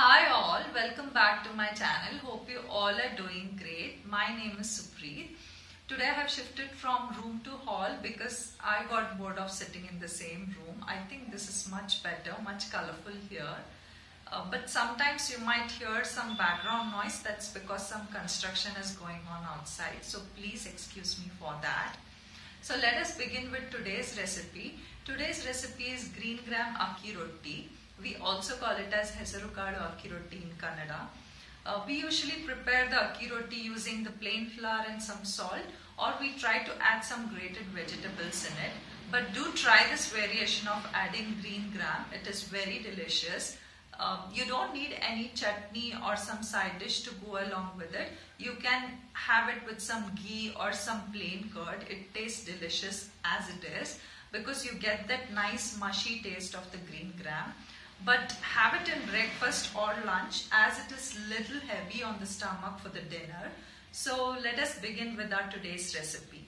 Hi all, welcome back to my channel. Hope you all are doing great. My name is Supreet. Today I have shifted from room to hall because I got bored of sitting in the same room. I think this is much better, much colorful here. But sometimes you might hear some background noise. That's because some construction is going on outside. So please excuse me for that. So let us begin with today's recipe. Today's recipe is green gram akki rotti. We also call it as Hesarukalu akki rotti in Kannada. We usually prepare the akki roti using the plain flour and some salt, or we try to add some grated vegetables in it. But do try this variation of adding green gram. It is very delicious. You don't need any chutney or some side dish to go along with it. You can have it with some ghee or some plain curd. It tastes delicious as it is because you get that nice mushy taste of the green gram. But have it in breakfast or lunch as it is little heavy on the stomach for the dinner. So let us begin with our today's recipe.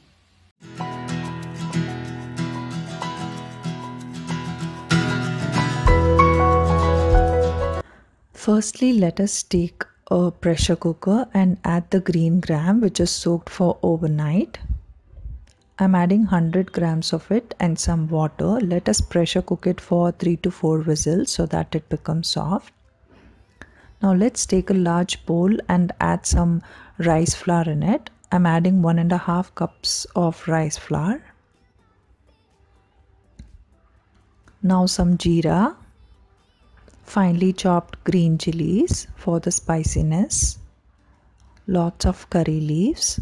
Firstly, let us take a pressure cooker and add the green gram which is soaked for overnight. I'm adding 100 grams of it and some water. Let us pressure cook it for 3 to 4 whistles so that it becomes soft. Now let's take a large bowl and add some rice flour in it. I'm adding 1.5 cups of rice flour. Now some jeera, finely chopped green chilies for the spiciness, lots of curry leaves,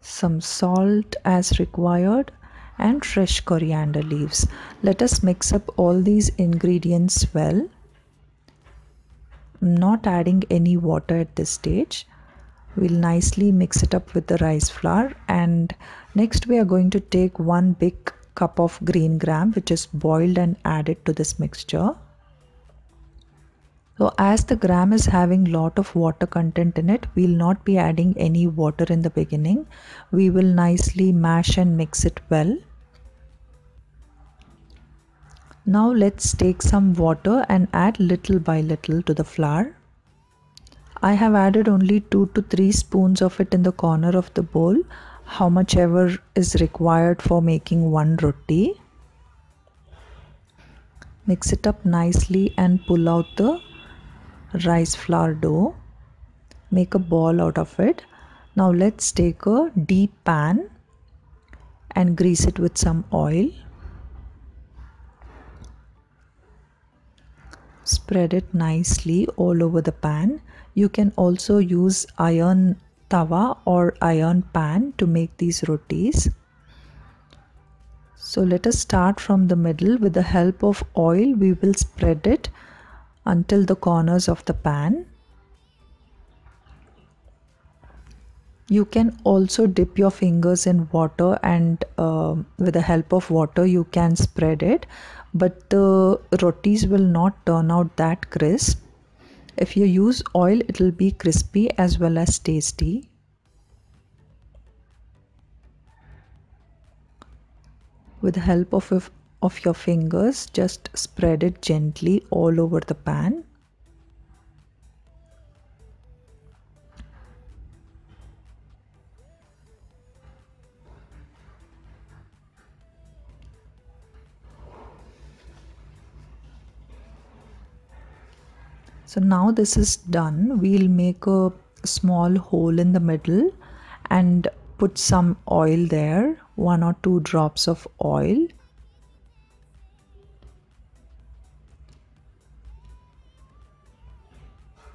some salt as required, and fresh coriander leaves. Let us mix up all these ingredients well. I'm not adding any water at this stage. We'll nicely mix it up with the rice flour, and next we are going to take 1 big cup of green gram which is boiled and add it to this mixture. So as the gram is having lot of water content in it, we'll not be adding any water in the beginning. We will nicely mash and mix it well. Now let's take some water and add little by little to the flour. I have added only 2 to 3 spoons of it in the corner of the bowl, how much ever is required for making one roti. Mix it up nicely and pull out the rice flour dough. Make a ball out of it. Now let's take a deep pan and grease it with some oil. Spread it nicely all over the pan. You can also use iron tawa or iron pan to make these rotis. So let us start from the middle. With the help of oil, we will spread it until the corners of the pan. You can also dip your fingers in water and with the help of water you can spread it, but the rotis will not turn out that crisp. If you use oil, it will be crispy as well as tasty. With the help of your fingers, just spread it gently all over the pan. So now this is done. We'll make a small hole in the middle and put some oil there, 1 or 2 drops of oil.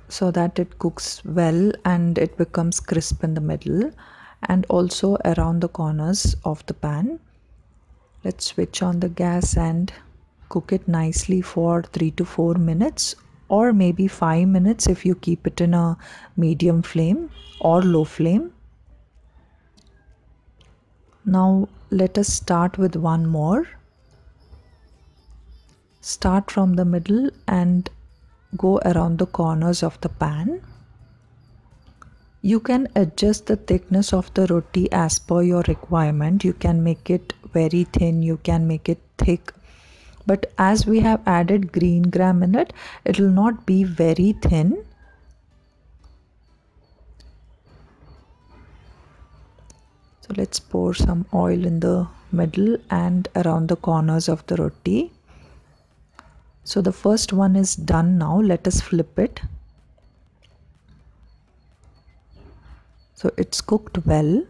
So that it cooks well and it becomes crisp in the middle and also around the corners of the pan. Let's switch on the gas and cook it nicely for 3 to 4 minutes or maybe 5 minutes if you keep it in a medium flame or low flame. Now let us start with one more. Start from the middle and go around the corners of the pan. You can adjust the thickness of the roti as per your requirement. You can make it very thin, you can make it thick, but as we have added green gram in it, it will not be very thin. So let's pour some oil in the middle and around the corners of the roti. So the first one is done now. Let us flip it. So it's cooked well.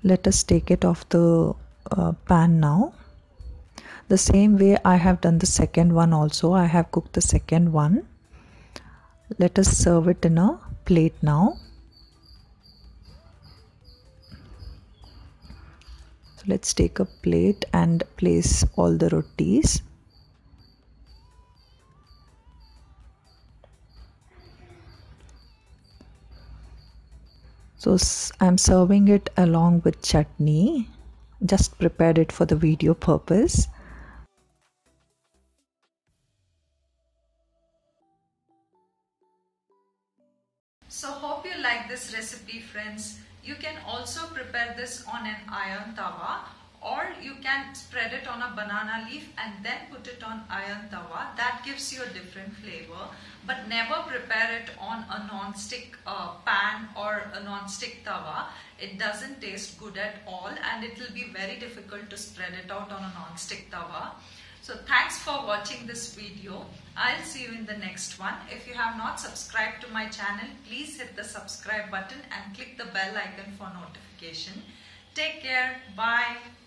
Let us take it off the pan now. The same way I have done the second one also. I have cooked the second one. Let us serve it in a plate now. So let's take a plate and place all the rotis. So I'm serving it along with chutney. Just prepared it for the video purpose. So hope you like this recipe, friends. You can also prepare this on an iron tawa, or you can spread it on a banana leaf and then put it on iron tawa. That gives you a different flavor, but never prepare it on a non-stick pan or a non-stick tawa. It doesn't taste good at all, and it will be very difficult to spread it out on a non-stick tawa. So thanks for watching this video. I'll see you in the next one. If you have not subscribed to my channel, please hit the subscribe button and click the bell icon for notification. Take care. Bye.